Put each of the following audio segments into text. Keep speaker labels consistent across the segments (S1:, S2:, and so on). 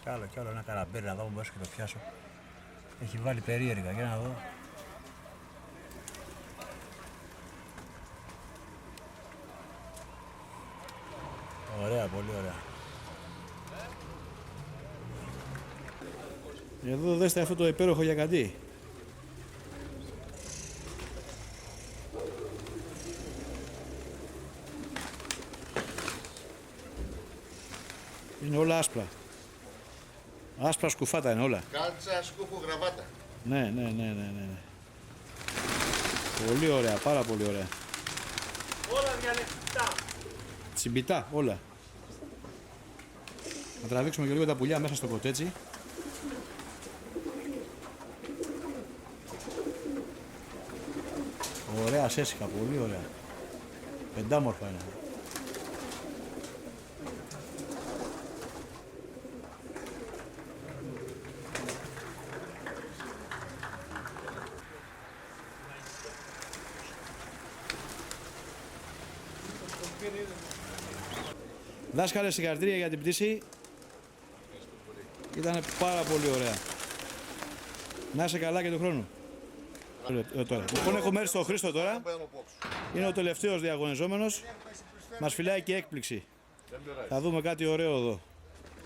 S1: Κι άλλο ένα καραμπέρι να δω, μπορείς και το πιάσω. Έχει βάλει περίεργα, για να δω. Ωραία, πολύ ωραία. Εδώ δέστε αυτό το υπέροχο γιακαντί. Είναι όλα άσπρα. Άσπρα σκουφάτα είναι όλα.
S2: Κάλτσα, σκούφο, γραβάτα.
S1: Ναι. Πολύ ωραία, πάρα πολύ ωραία.
S2: Όλα διαλεκτικά.
S1: Τσιμπιτά, όλα. Να τραβήξουμε και λίγο τα πουλιά μέσα στο κοτέτσι. Ωραία σέσικα, πολύ ωραία. Πεντάμορφα είναι. Δάσκαλε, συγχαρητήρια για την πτήση. Ήταν πάρα πολύ ωραία. Να είσαι καλά και του χρόνου. Λοιπόν, έχουμε έρθει στο Χρήστο τώρα. Είναι ο τελευταίος διαγωνιζόμενος. Μας φυλάει και έκπληξη. Θα δούμε κάτι ωραίο εδώ.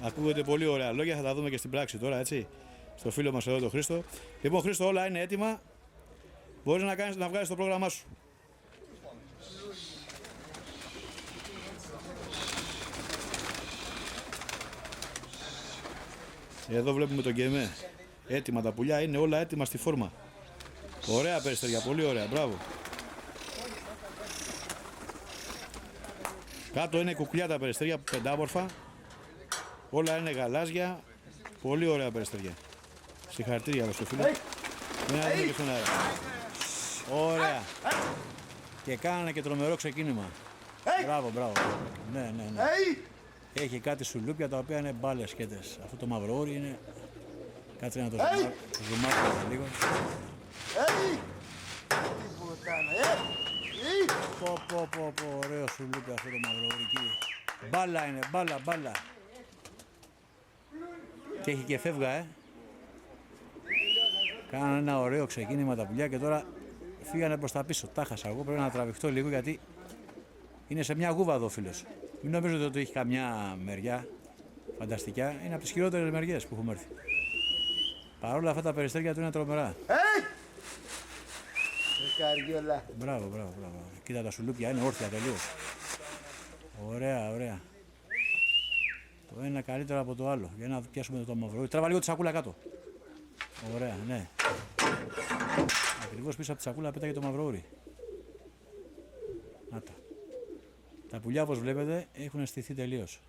S1: Ακούγεται πολύ ωραία λόγια, θα τα δούμε και στην πράξη τώρα, έτσι. Στο φίλο μας εδώ, τον Χρήστο. Λοιπόν, Χρήστο, όλα είναι έτοιμα. Μπορείς να βγάλεις το πρόγραμμά σου. Εδώ βλέπουμε τον γκεμέ. Έτοιμα τα πουλιά, είναι όλα έτοιμα στη φόρμα. Ωραία περιστέρια, πολύ ωραία, μπράβο. Κάτω είναι κουκλιά τα περιστέρια, πεντάμορφα. Όλα είναι γαλάζια. Πολύ ωραία περιστέρια. Συγχαρητήρια στο φίλο. Μια δούμε και στον αέρα. Ωραία. Και κάνανε και τρομερό ξεκίνημα. Μπράβο. Ναι. Έχει κάτι σουλούπια τα οποία είναι μπάλες σκέτες. Αυτό το μαυροόρι είναι. Κάτσε να το ζουμάσουμε λίγο. Πω, ωραίο σουλούπι αυτό το μαυροόρι, κύριε. Μπάλα είναι, μπάλα. Και έχει και φεύγα, Κάνανε ένα ωραίο ξεκίνημα τα πουλιά και τώρα φύγανε προς τα πίσω. Τα χάσα εγώ, πρέπει να τραβηχτώ λίγο γιατί είναι σε μια γούβα εδώ ο φίλος. Μην νομίζετε ότι έχει καμιά μεριά φανταστικά, είναι από τις χειρότερες μεριές που έχουμε έρθει. Παρ' όλα αυτά τα περιστέρια του είναι τρομερά. Μπράβο. Κοίτα τα σουλούπια, είναι όρθια τελείως. Ωραία. Το ένα καλύτερο από το άλλο. Για να πιάσουμε το μαύρο. Τράβα λίγο τη σακούλα κάτω. Ωραία, ναι. Ακριβώς πίσω από τη σακούλα πέταγε το μαυροούρι. Να τα. Τα πουλιά, όπως βλέπετε, έχουν στηθεί τελείως.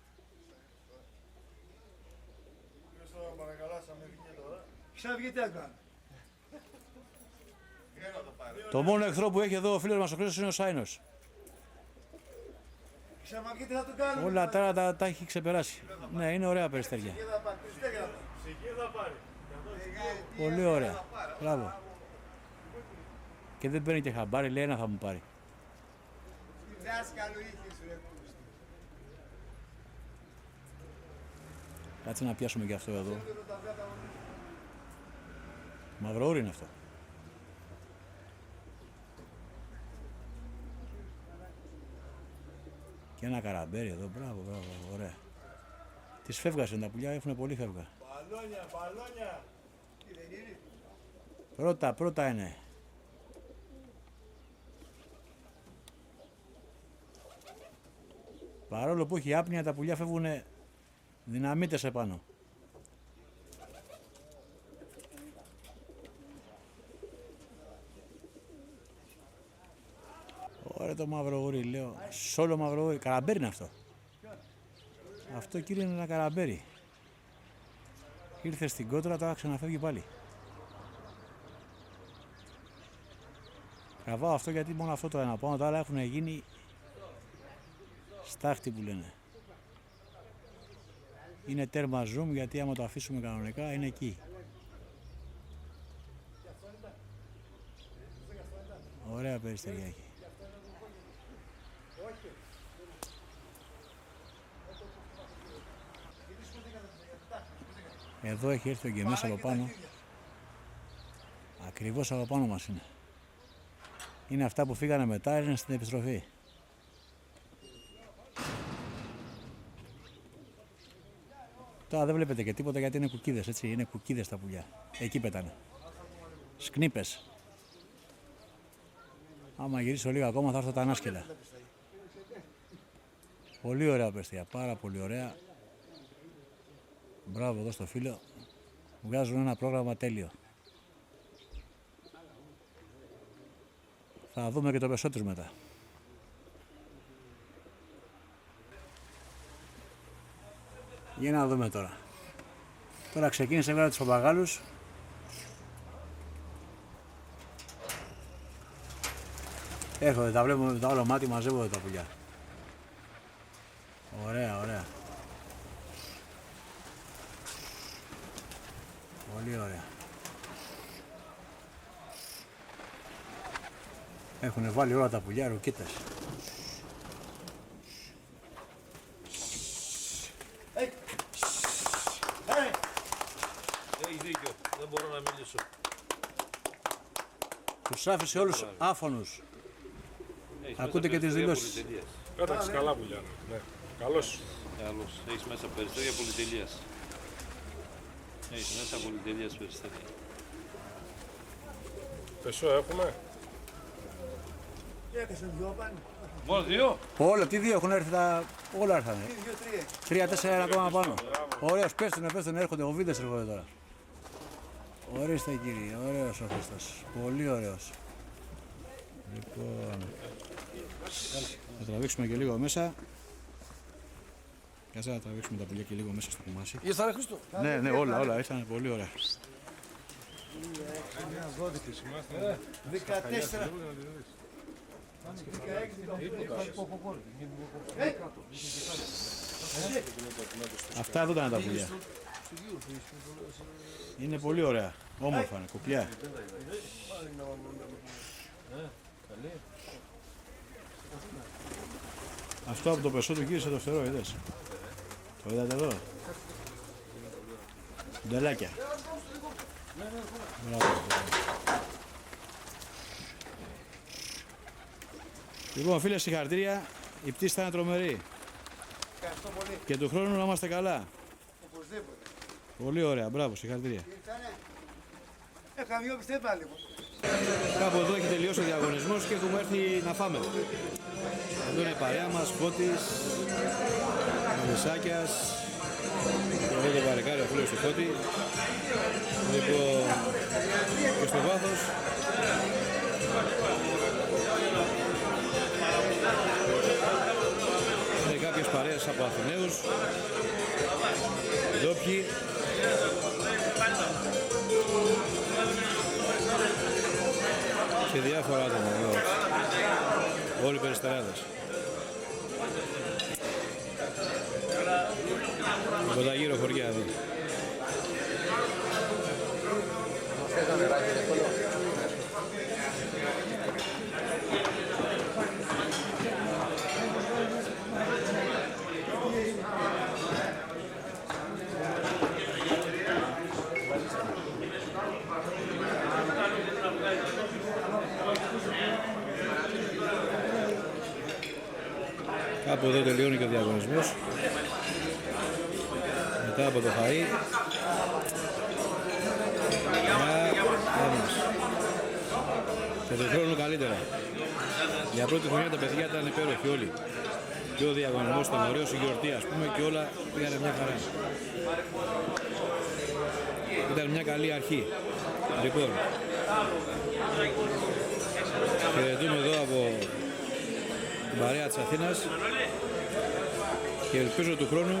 S1: Το μόνο εχθρό που έχει εδώ ο φίλος μας ο Χρήστος είναι ο Σάινος. Όλα τα έχει ξεπεράσει. Ναι, είναι ωραία περιστέρια. Πολύ ωραία. Μπράβο. Και δεν παίρνει και χαμπάρι, λέει ένα θα μου πάρει. Κάτσε να πιάσουμε και αυτό εδώ. Μαυροούρι είναι αυτό. Και ένα καραμπέρι εδώ, μπράβο, ωραία. Τις φεύγας είναι τα πουλιά, έχουν πολύ φεύγα. Μπαλόνια. Πρώτα είναι. Παρόλο που έχει άπνοια, τα πουλιά φεύγουν δυναμίτες επάνω. Ωραία το μαυροούρι, λέω. Σόλο μαυροούρι. Καραμπέρι είναι αυτό. Αυτό, κύριε, είναι ένα καραμπέρι. Ήρθε στην κότρα, τώρα ξαναφεύγει πάλι. Τραβάω αυτό γιατί μόνο αυτό το ένα πάνω, τα άλλα έχουν γίνει στάχτη που λένε. Είναι τέρμα zoom γιατί άμα το αφήσουμε κανονικά είναι εκεί. Ωραία περιστεριά έχει. Εδώ έχει έρθει ο Γκεμές από πάνω. Ακριβώς από πάνω μας είναι. Είναι αυτά που φύγανε μετά, είναι στην επιστροφή. Τώρα δεν βλέπετε και τίποτα γιατί είναι κουκίδες, έτσι. Είναι κουκίδες τα πουλιά. Εκεί πετάνε. Σκνίπες. Άμα γυρίσω λίγο ακόμα θα έρθω τα ανάσκελα. Πολύ ωραία απεστία, πάρα πολύ ωραία. Μπράβο εδώ στο φίλο. Βγάζουν ένα πρόγραμμα τέλειο. Θα δούμε και το πεσό τους μετά. Για να δούμε τώρα. Τώρα ξεκίνησε βέβαια τους παπαγάλους. Έρχονται, τα βλέπουμε με το άλλο μάτι, μαζεύονται τα πουλιά. Ωραία, ωραία. Πολύ ωραία. Έχουν βάλει όλα τα πουλιά ρουκίτες.
S3: Έχει δίκιο, δεν μπορώ να μιλήσω.
S1: Τους άφησε όλους άφωνους. Ακούτε και τις δηλώσεις.
S4: Πέταξε καλά πουλιά. Ναι. Καλώς.
S3: Καλώς. Έχεις μέσα περιστέρια πολυτελείας. Έχεις μέσα πολυτελείας περιστέρια.
S4: Πεσό έχουμε.
S3: Μόνο δύο.
S1: Όλα, τι δύο έχουν έρθει, όλα έρθανε. 3-4 ακόμα πάνω. Ωραίος, πέστουνε, έρχονται, ο Βίδες έρχονται τώρα. Ορίστε κύριε, ωραίος ο Χριστός, πολύ ωραίος. Λοιπόν, θα τραβήξουμε και λίγο μέσα. Κάτσε να τραβήξουμε τα πουλιά και λίγο μέσα στο κουμάσι.
S5: Ήρθανε Χριστό.
S1: Ναι, όλα ήρθαν πολύ ωραία.
S5: 14.
S1: Αυτά εδώ ήταν τα πουλιά. Είναι πολύ ωραία, όμορφα είναι, κουπιά. Αυτό από το πεσό του γύρισε το φτερό, είδες. Το είδατε εδώ. Ντελάκια. Μπράβο. Λοιπόν φίλε, συγχαρητήρια. Η πτήση θα είναι τρομερή.
S5: Ευχαριστώ πολύ.
S1: Και του χρόνου να είμαστε καλά.
S5: Οπωσδήποτε.
S1: Πολύ ωραία, μπράβο, συγχαρητήρια.
S5: Χαμιόπιστε πάλι λίγο.
S1: Κάπου εδώ έχει τελειώσει ο διαγωνισμός και έχουμε έρθει να φάμε. Εδώ είναι η παρέα μας, Φώτης, ο Μισάκιας, εδώ το παρεκάρι ο φίλος του Φώτη. Λοιπόν, και στο βάθος είναι κάποιες παρέες από Αθηναίους, ντόπιοι. Και διάφορα άτομα εδώ. Όλοι οι περιστεράδες. Από τα γύρω χωριά εδώ. Κάπου εδώ τελειώνει και ο διαγωνισμός. Μετά από το φαΐ. Και τον χρόνο καλύτερα. Για πρώτη χρονιά τα παιδιά ήταν υπέροχοι όλοι. Και ο διαγωνισμός ήταν ωραίος, η γιορτή ας πούμε, και όλα πήγανε μια χαρά. Ήταν μια καλή αρχή. Λοιπόν, χαιρετούμε εδώ από την παρέα της Αθήνας και ελπίζω του χρόνου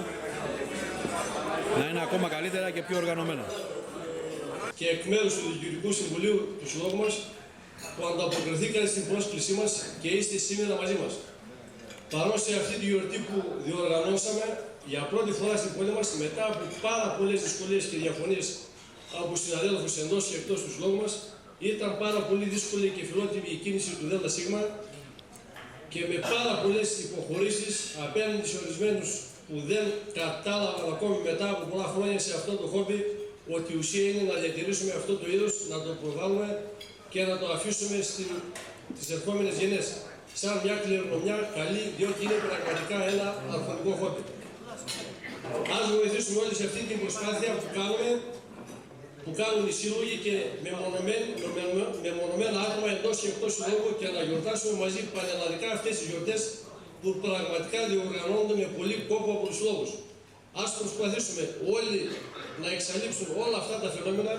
S1: να είναι ακόμα καλύτερα και πιο οργανωμένα.
S6: Και εκ μέρους του Διοικητικού Συμβουλίου του Συλλόγου μας που ανταποκριθήκατε στην πρόσκλησή μας και είστε σήμερα μαζί μας. Παρόν σε αυτή τη γιορτή που διοργανώσαμε για πρώτη φορά στην πόλη μας μετά από πάρα πολλές δυσκολίες και διαφωνίες από συναδέλφους εντός και εκτός του Συλλόγου μας, ήταν πάρα πολύ δύσκολη και φιλότιμη η κίνηση του ΔΣ και με πάρα πολλές υποχωρήσεις απέναντι σε ορισμένους που δεν κατάλαβαν ακόμη μετά από πολλά χρόνια σε αυτό το χόμπι ότι η ουσία είναι να διατηρήσουμε αυτό το είδος, να το προβάλλουμε και να το αφήσουμε στις ερχόμενες γενιές. Σαν μια κληρονομιά καλή, διότι είναι πραγματικά ένα αρχοντικό χόμπι. Ας βοηθήσουμε όλοι σε αυτή την προσπάθεια που κάνουν οι σύλλογοι και μεμονωμένα άτομα εντός και εκτός συλλόγου και να γιορτάσουμε μαζί πανελλαδικά αυτές τις γιορτές που πραγματικά διοργανώνονται με πολύ κόπο από τους συλλόγους. Ας προσπαθήσουμε όλοι να εξαλείψουν όλα αυτά τα φαινόμενα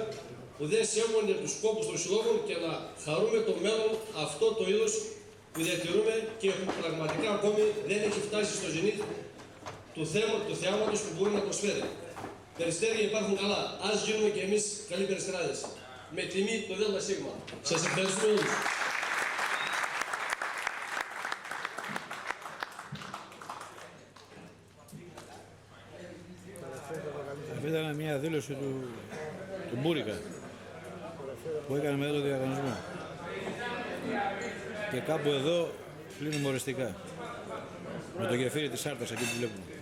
S6: που δεν σέβονται τους κόπους των συλλόγων και να χαρούμε το μέλλον αυτό το είδος που διατηρούμε και που πραγματικά ακόμη δεν έχει φτάσει στο ζενήθ του θεάματος που μπορεί να προσφέρει. Περιστέρια υπάρχουν καλά. Ας γίνουμε και εμείς καλοί περιστεράδες. Με τιμή το ΔΣ. Σας ευχαριστούμε όλους.
S1: Αυτή ήταν μια δήλωση του Μπούρικα που έκανε μετά το διαγωνισμό. Και κάπου εδώ κλείνουμε οριστικά. Με το γεφύρι της Άρτας εκεί που βλέπουμε.